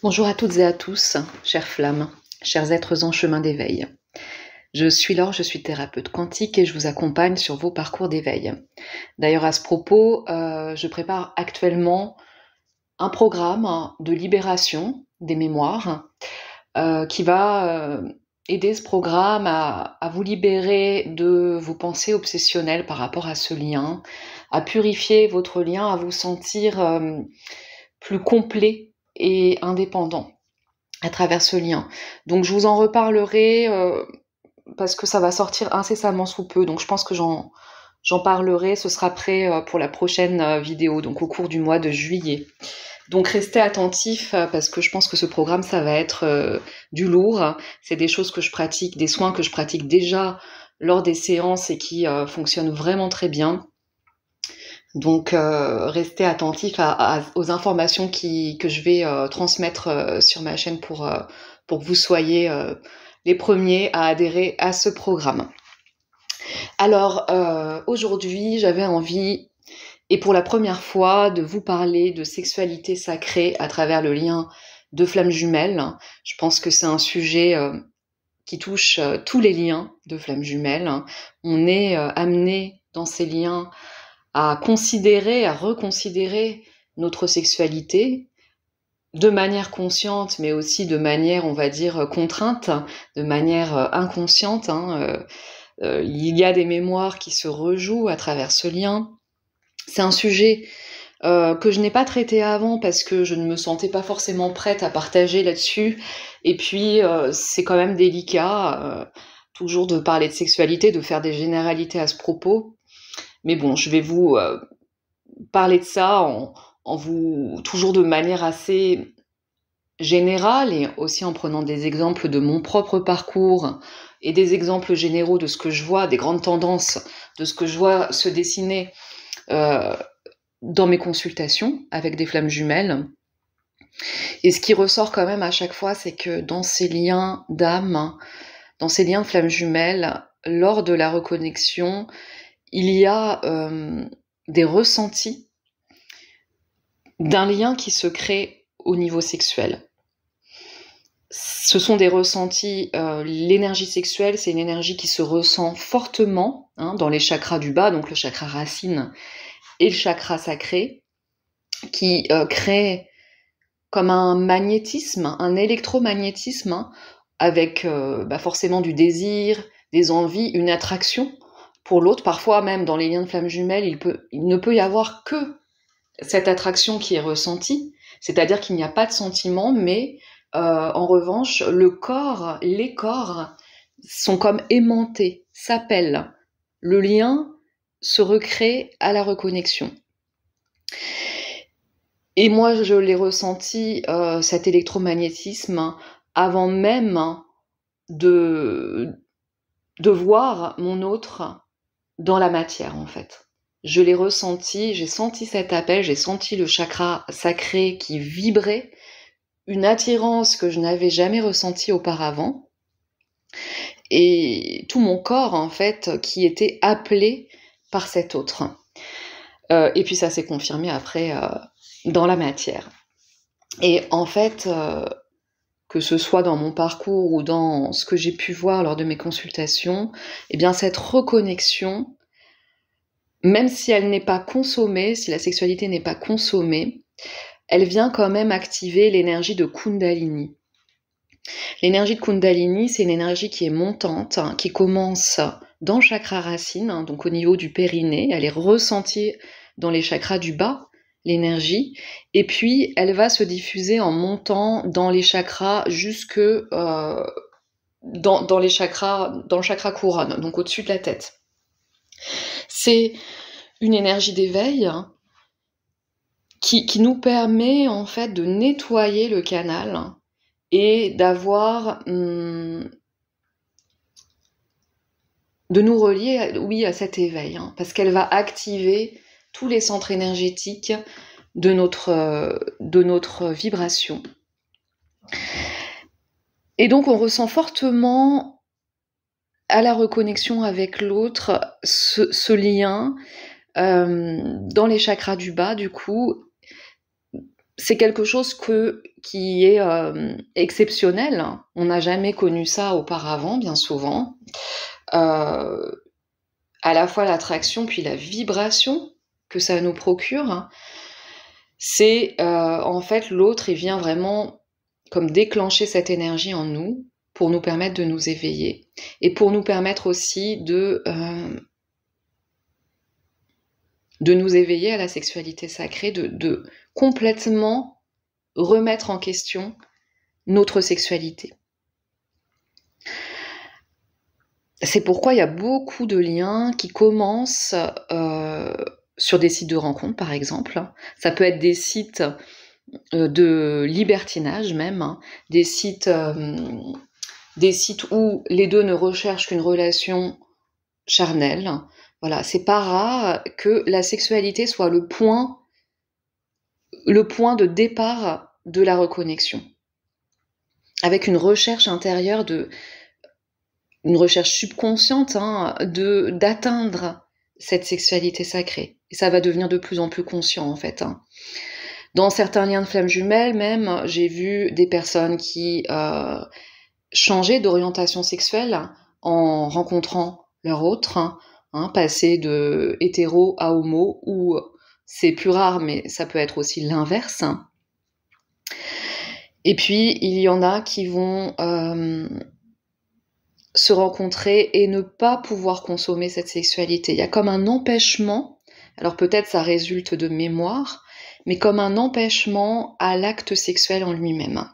Bonjour à toutes et à tous, chères flammes, chers êtres en chemin d'éveil. Je suis Laure, je suis thérapeute quantique et je vous accompagne sur vos parcours d'éveil. D'ailleurs, à ce propos, je prépare actuellement un programme de libération des mémoires qui va aider ce programme à vous libérer de vos pensées obsessionnelles par rapport à ce lien, à purifier votre lien, à vous sentir plus complet et indépendant à travers ce lien. Donc je vous en reparlerai parce que ça va sortir incessamment sous peu. Donc je pense que j'en parlerai, ce sera prêt pour la prochaine vidéo, donc au cours du mois de juillet. Donc restez attentifs parce que je pense que ce programme, ça va être du lourd. C'est des choses que je pratique, des soins que je pratique déjà lors des séances et qui fonctionnent vraiment très bien. Donc restez attentifs aux informations que je vais transmettre sur ma chaîne pour que vous soyez les premiers à adhérer à ce programme. Alors aujourd'hui, j'avais envie, et pour la première fois, de vous parler de sexualité sacrée à travers le lien de flammes jumelles. Je pense que c'est un sujet qui touche tous les liens de flammes jumelles. On est amené dans ces liens à considérer, à reconsidérer notre sexualité de manière consciente, mais aussi de manière, on va dire, contrainte, de manière inconsciente. Il y a des mémoires qui se rejouent à travers ce lien. C'est un sujet que je n'ai pas traité avant parce que je ne me sentais pas forcément prête à partager là-dessus. Et puis, c'est quand même délicat, toujours de parler de sexualité, de faire des généralités à ce propos. Mais bon, je vais vous parler de ça en vous toujours de manière assez générale et aussi en prenant des exemples de mon propre parcours et des exemples généraux de ce que je vois, des grandes tendances, de ce que je vois se dessiner dans mes consultations avec des flammes jumelles. Et ce qui ressort quand même à chaque fois, c'est que dans ces liens d'âme, dans ces liens de flammes jumelles, lors de la reconnexion, il y a des ressentis d'un lien qui se crée au niveau sexuel. Ce sont des ressentis, l'énergie sexuelle, c'est une énergie qui se ressent fortement dans les chakras du bas, donc le chakra racine et le chakra sacré, qui crée comme un magnétisme, un électromagnétisme, avec forcément du désir, des envies, une attraction pour l'autre. Parfois même dans les liens de flammes jumelles, il ne peut y avoir que cette attraction qui est ressentie, c'est-à-dire qu'il n'y a pas de sentiment, mais en revanche, les corps sont comme aimantés, s'appellent. Le lien se recrée à la reconnexion. Et moi, je l'ai ressenti, cet électromagnétisme, avant même de voir mon autre dans la matière, en fait. Je l'ai ressenti, j'ai senti cet appel, j'ai senti le chakra sacré qui vibrait, une attirance que je n'avais jamais ressentie auparavant, et tout mon corps, en fait, qui était appelé par cet autre. Et puis ça s'est confirmé après dans la matière. Et en fait, que ce soit dans mon parcours ou dans ce que j'ai pu voir lors de mes consultations, eh bien cette reconnexion, même si elle n'est pas consommée, si la sexualité n'est pas consommée, elle vient quand même activer l'énergie de Kundalini. L'énergie de Kundalini, c'est une énergie qui est montante, qui commence dans le chakra racine, donc au niveau du périnée, elle est ressentie dans les chakras du bas, l'énergie, et puis elle va se diffuser en montant dans les chakras jusque dans le chakra couronne, donc au-dessus de la tête. C'est une énergie d'éveil qui nous permet en fait de nettoyer le canal et d'avoir de nous relier, oui, à cet éveil, parce qu'elle va activer tous les centres énergétiques de notre vibration. Et donc on ressent fortement à la reconnexion avec l'autre ce lien dans les chakras du bas, du coup, c'est quelque chose qui est exceptionnel. On n'a jamais connu ça auparavant, bien souvent. À la fois l'attraction puis la vibration que ça nous procure, c'est en fait l'autre, il vient vraiment comme déclencher cette énergie en nous pour nous permettre de nous éveiller et pour nous permettre aussi de nous éveiller à la sexualité sacrée, de complètement remettre en question notre sexualité. C'est pourquoi il y a beaucoup de liens qui commencent sur des sites de rencontres, par exemple. Ça peut être des sites de libertinage même, hein, des sites où les deux ne recherchent qu'une relation charnelle. Voilà, c'est pas rare que la sexualité soit le point de départ de la reconnexion, avec une recherche intérieure, une recherche subconsciente, hein, d'atteindre cette sexualité sacrée. Et ça va devenir de plus en plus conscient, en fait. Hein. Dans certains liens de flammes jumelles, même, j'ai vu des personnes qui changeaient d'orientation sexuelle en rencontrant leur autre, hein, passer de hétéro à homo, ou c'est plus rare, mais ça peut être aussi l'inverse. Et puis, il y en a qui vont se rencontrer et ne pas pouvoir consommer cette sexualité. Il y a comme un empêchement, alors peut-être ça résulte de mémoire, mais comme un empêchement à l'acte sexuel en lui-même.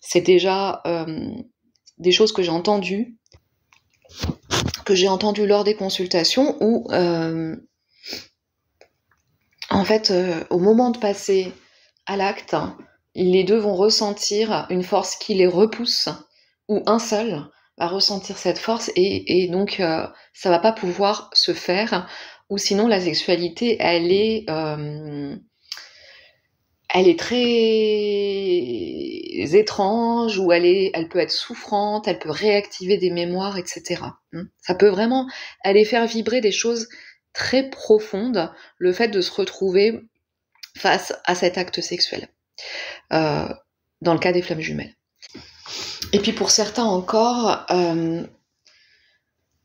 C'est déjà des choses que j'ai entendues lors des consultations où, en fait, au moment de passer à l'acte, les deux vont ressentir une force qui les repousse, ou un seul va ressentir cette force, et donc ça va pas pouvoir se faire, ou sinon la sexualité, elle est très étrange, ou elle peut être souffrante, elle peut réactiver des mémoires, etc. Ça peut vraiment aller faire vibrer des choses très profondes, le fait de se retrouver face à cet acte sexuel, dans le cas des flammes jumelles. Et puis pour certains encore,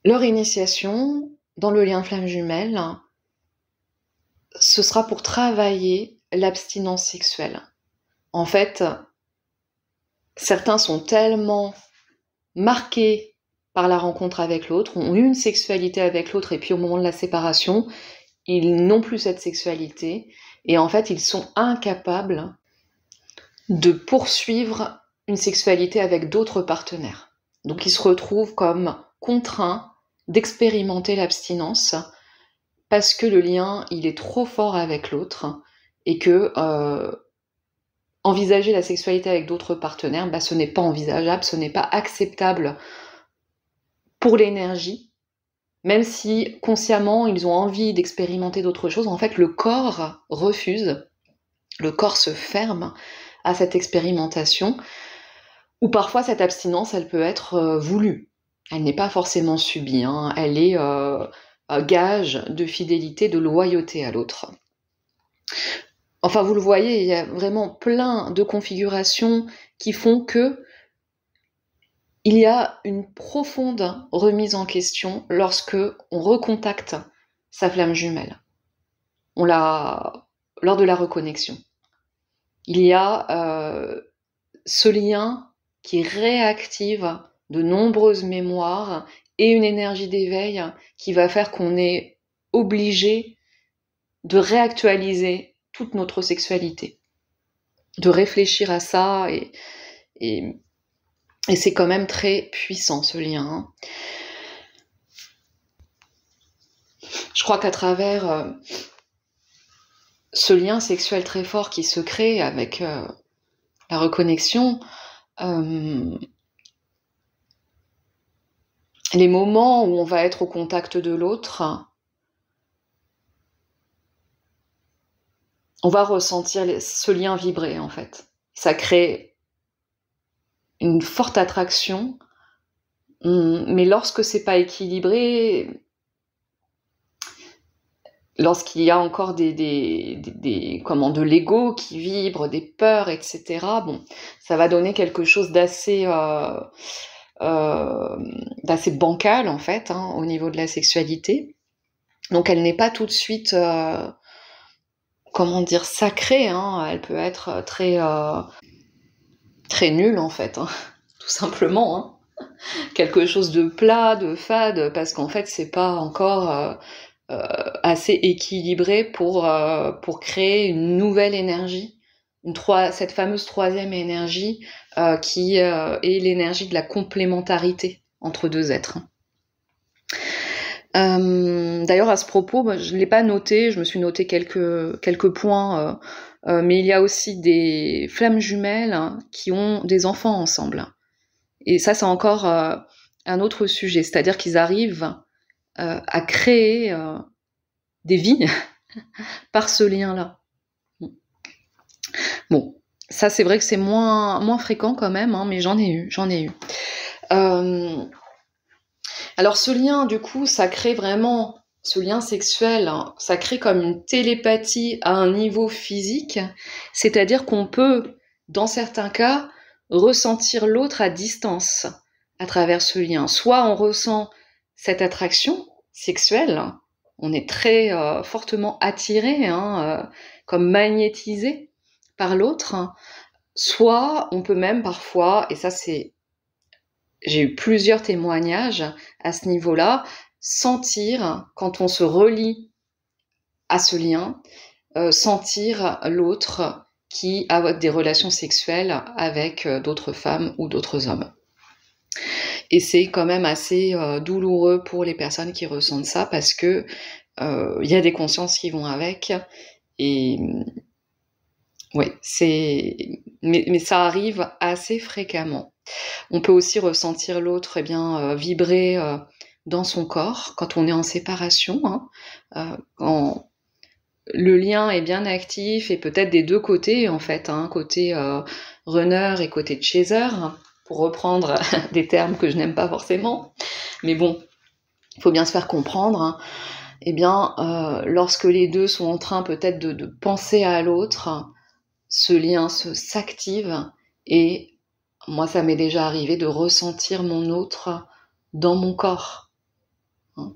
leur initiation dans le lien flamme jumelle, ce sera pour travailler l'abstinence sexuelle. En fait, certains sont tellement marqués par la rencontre avec l'autre, ont eu une sexualité avec l'autre, et puis au moment de la séparation, ils n'ont plus cette sexualité, et en fait, ils sont incapables de poursuivre une sexualité avec d'autres partenaires. Donc ils se retrouvent comme contraints d'expérimenter l'abstinence parce que le lien, il est trop fort avec l'autre, et que envisager la sexualité avec d'autres partenaires, ce n'est pas envisageable, ce n'est pas acceptable pour l'énergie, même si consciemment ils ont envie d'expérimenter d'autres choses. En fait, le corps refuse, le corps se ferme à cette expérimentation, ou parfois cette abstinence, elle peut être voulue. Elle n'est pas forcément subie, hein. Elle est gage de fidélité, de loyauté à l'autre. Enfin, vous le voyez, il y a vraiment plein de configurations qui font que il y a une profonde remise en question lorsque on recontacte sa flamme jumelle. Lors de la reconnexion. Il y a ce lien qui réactive de nombreuses mémoires et une énergie d'éveil qui va faire qu'on est obligé de réactualiser toute notre sexualité, de réfléchir à ça, et c'est quand même très puissant ce lien. Hein. Je crois qu'à travers ce lien sexuel très fort qui se crée avec la reconnexion, les moments où on va être au contact de l'autre, on va ressentir ce lien vibrer, en fait. Ça crée une forte attraction, mais lorsque c'est pas équilibré, lorsqu'il y a encore de l'ego qui vibre, des peurs, etc., bon, ça va donner quelque chose d'assez bancal, en fait, hein, au niveau de la sexualité. Donc elle n'est pas tout de suite, sacrée, hein, elle peut être très nulle, en fait, hein, tout simplement, hein. Quelque chose de plat, de fade, parce qu'en fait, c'est pas encore assez équilibré pour créer une nouvelle énergie, cette fameuse troisième énergie qui est l'énergie de la complémentarité entre deux êtres. D'ailleurs, à ce propos, je ne l'ai pas noté, je me suis noté quelques points, mais il y a aussi des flammes jumelles, hein, qui ont des enfants ensemble. Et ça, c'est encore un autre sujet, c'est-à-dire qu'ils arrivent à créer des vies par ce lien-là. Bon, ça c'est vrai que c'est moins fréquent quand même, hein, mais j'en ai eu. Alors ce lien, du coup, ça crée vraiment, ce lien sexuel, hein, ça crée comme une télépathie à un niveau physique, c'est-à-dire qu'on peut, dans certains cas, ressentir l'autre à distance à travers ce lien. Soit on ressent cette attraction sexuelle, on est très fortement attiré, hein, comme magnétisé par l'autre, soit on peut même parfois, et ça j'ai eu plusieurs témoignages à ce niveau-là, sentir, quand on se relie à ce lien, sentir l'autre qui a des relations sexuelles avec d'autres femmes ou d'autres hommes. Et c'est quand même assez douloureux pour les personnes qui ressentent ça, parce que y a des consciences qui vont avec, et ouais, mais ça arrive assez fréquemment. On peut aussi ressentir l'autre vibrer dans son corps quand on est en séparation, hein, quand le lien est bien actif, et peut-être des deux côtés, en fait, hein, côté runner et côté chaser, pour reprendre des termes que je n'aime pas forcément, mais bon, il faut bien se faire comprendre, hein. Lorsque les deux sont en train peut-être de penser à l'autre, ce lien s'active, et moi ça m'est déjà arrivé de ressentir mon autre dans mon corps, hein.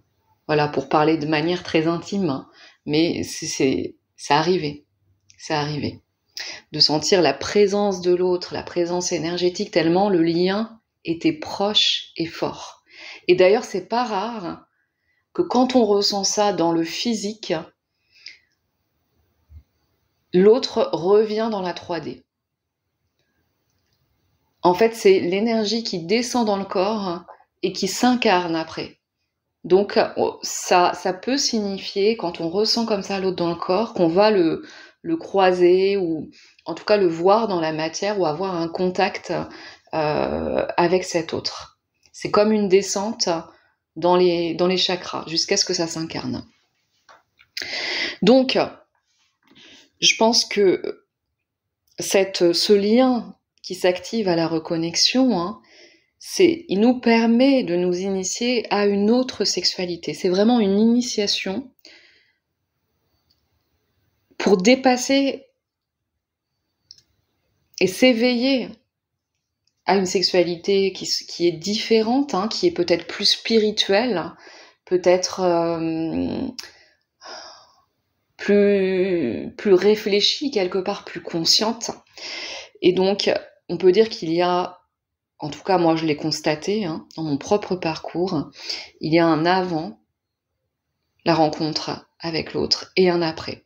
Voilà, pour parler de manière très intime, hein, mais c'est arrivé, de sentir la présence de l'autre, la présence énergétique, tellement le lien était proche et fort. Et d'ailleurs, c'est pas rare que quand on ressent ça dans le physique, l'autre revient dans la 3D. En fait, c'est l'énergie qui descend dans le corps et qui s'incarne après. Donc, ça peut signifier, quand on ressent comme ça l'autre dans le corps, qu'on va le croiser, ou en tout cas le voir dans la matière, ou avoir un contact avec cet autre. C'est comme une descente dans les chakras, jusqu'à ce que ça s'incarne. Donc, je pense que ce lien qui s'active à la reconnexion, hein, il nous permet de nous initier à une autre sexualité. C'est vraiment une initiation pour dépasser et s'éveiller à une sexualité qui est différente, hein, qui est peut-être plus spirituelle, peut-être plus réfléchie, quelque part plus consciente. Et donc, on peut dire qu'il y a, en tout cas moi je l'ai constaté, hein, dans mon propre parcours, il y a un avant la rencontre avec l'autre et un après.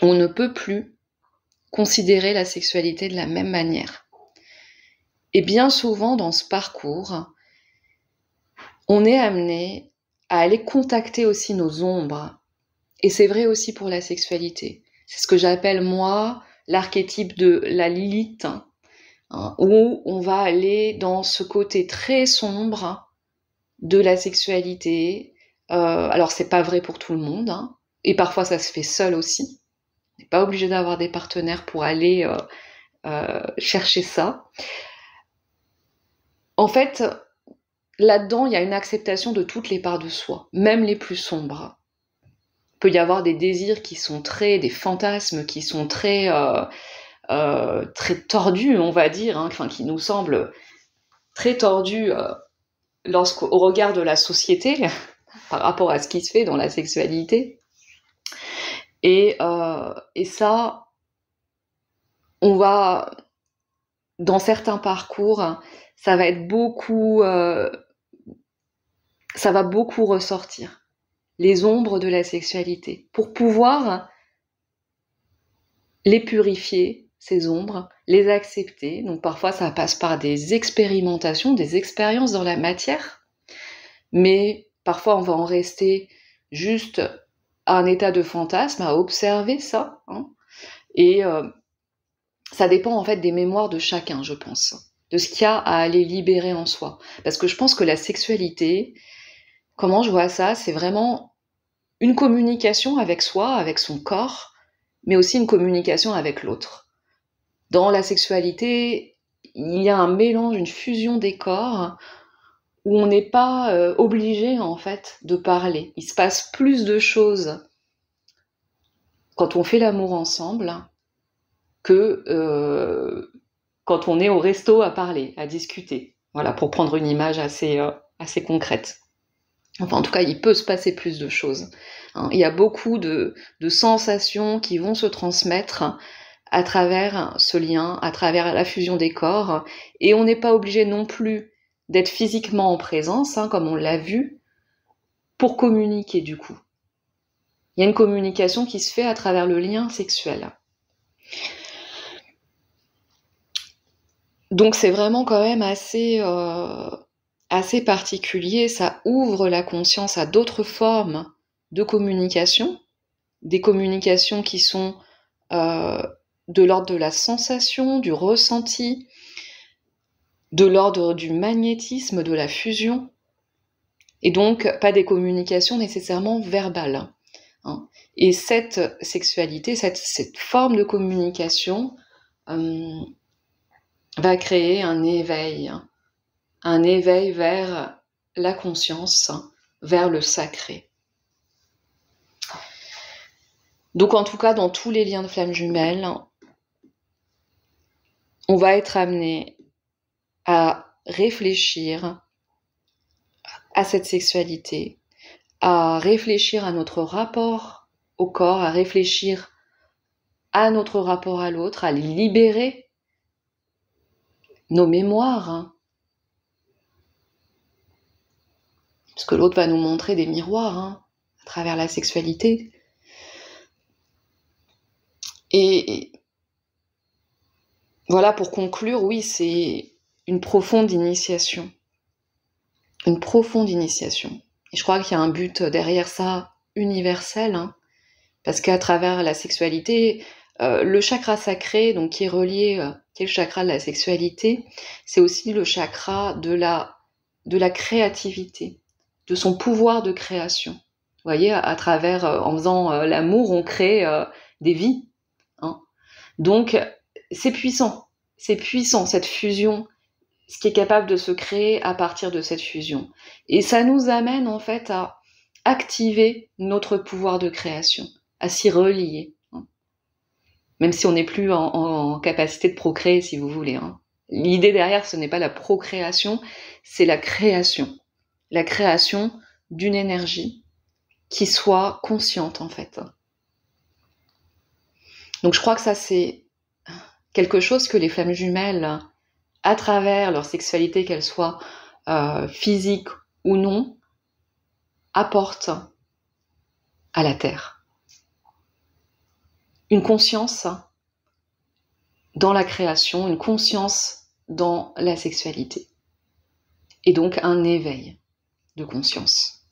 On ne peut plus considérer la sexualité de la même manière. Et bien souvent dans ce parcours, on est amené à aller contacter aussi nos ombres. Et c'est vrai aussi pour la sexualité. C'est ce que j'appelle, moi, l'archétype de la Lilith, hein, où on va aller dans ce côté très sombre de la sexualité. Alors, c'est pas vrai pour tout le monde, hein, et parfois ça se fait seul aussi. On n'est pas obligé d'avoir des partenaires pour aller chercher ça. En fait, là-dedans, il y a une acceptation de toutes les parts de soi, même les plus sombres. peut y avoir des désirs qui sont des fantasmes qui sont très tordus, on va dire, hein, enfin, qui nous semblent très tordus au regard de la société, par rapport à ce qui se fait dans la sexualité. Et ça, on va, dans certains parcours, ça va être ça va beaucoup ressortir, les ombres de la sexualité, pour pouvoir les purifier, ces ombres, les accepter. Donc parfois ça passe par des expérimentations, des expériences dans la matière, mais parfois on va en rester juste à un état de fantasme, à observer ça, hein. Et ça dépend en fait des mémoires de chacun, je pense, de ce qu'il y a à aller libérer en soi. Parce que je pense que la sexualité, comment je vois ça, c'est vraiment une communication avec soi, avec son corps, mais aussi une communication avec l'autre. Dans la sexualité, il y a un mélange, une fusion des corps, où on n'est pas obligé en fait de parler. Il se passe plus de choses quand on fait l'amour ensemble que quand on est au resto à parler, à discuter. Voilà, pour prendre une image assez concrète. Enfin, en tout cas, il peut se passer plus de choses, hein. Il y a beaucoup de sensations qui vont se transmettre à travers ce lien, à travers la fusion des corps, et on n'est pas obligé non plus d'être physiquement en présence, hein, comme on l'a vu, pour communiquer du coup. Il y a une communication qui se fait à travers le lien sexuel. Donc c'est vraiment quand même assez particulier, ça ouvre la conscience à d'autres formes de communication, des communications qui sont de l'ordre de la sensation, du ressenti, de l'ordre du magnétisme, de la fusion, et donc pas des communications nécessairement verbales, hein. Et cette sexualité, cette forme de communication va créer un éveil vers la conscience, vers le sacré. Donc en tout cas, dans tous les liens de flammes jumelles, on va être amené à réfléchir à cette sexualité, à réfléchir à notre rapport au corps, à réfléchir à notre rapport à l'autre, à libérer nos mémoires, hein. Parce que l'autre va nous montrer des miroirs, hein, à travers la sexualité. Et voilà, pour conclure, oui, c'est une profonde initiation. Une profonde initiation. Et je crois qu'il y a un but derrière ça universel, hein, parce qu'à travers la sexualité, le chakra sacré, donc qui est relié, qui est le chakra de la sexualité, c'est aussi le chakra de la créativité, de son pouvoir de création. Vous voyez, à travers, en faisant l'amour, on crée des vies, hein. Donc, c'est puissant, cette fusion, ce qui est capable de se créer à partir de cette fusion. Et ça nous amène en fait à activer notre pouvoir de création, à s'y relier, hein. Même si on n'est plus en capacité de procréer, si vous voulez, hein. L'idée derrière, ce n'est pas la procréation, c'est la création. La création d'une énergie qui soit consciente, en fait. Donc je crois que ça, c'est quelque chose que les flammes jumelles, à travers leur sexualité, qu'elle soit physique ou non, apportent à la Terre. Une conscience dans la création, une conscience dans la sexualité. Et donc un éveil de conscience.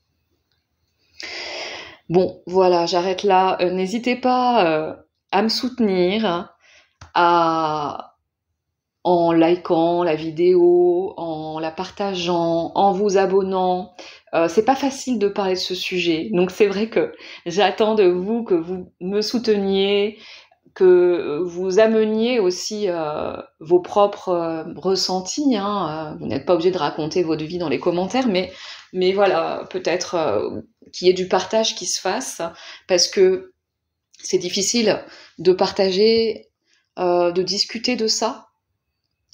Bon, voilà, j'arrête là. N'hésitez pas à me soutenir, en likant la vidéo, en la partageant, en vous abonnant. C'est pas facile de parler de ce sujet, donc c'est vrai que j'attends de vous que vous me souteniez, que vous ameniez aussi vos propres ressentis, hein. Vous n'êtes pas obligé de raconter votre vie dans les commentaires, mais voilà, peut-être qu'il y ait du partage qui se fasse, parce que c'est difficile de partager, de discuter de ça,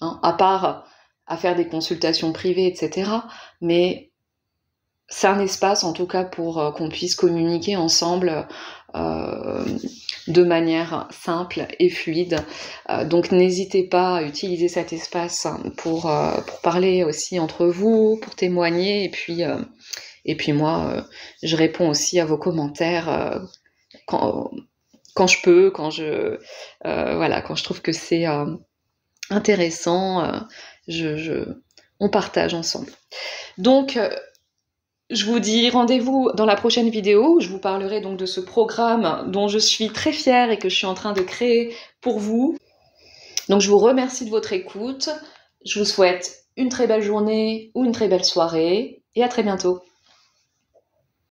hein, à part à faire des consultations privées, etc. Mais c'est un espace, en tout cas, pour qu'on puisse communiquer ensemble de manière simple et fluide. Donc n'hésitez pas à utiliser cet espace pour parler aussi entre vous, pour témoigner, et puis moi, je réponds aussi à vos commentaires quand je peux, voilà, quand je trouve que c'est intéressant, on partage ensemble. Donc, je vous dis rendez-vous dans la prochaine vidéo où je vous parlerai donc de ce programme dont je suis très fière et que je suis en train de créer pour vous. Donc je vous remercie de votre écoute, je vous souhaite une très belle journée ou une très belle soirée et à très bientôt.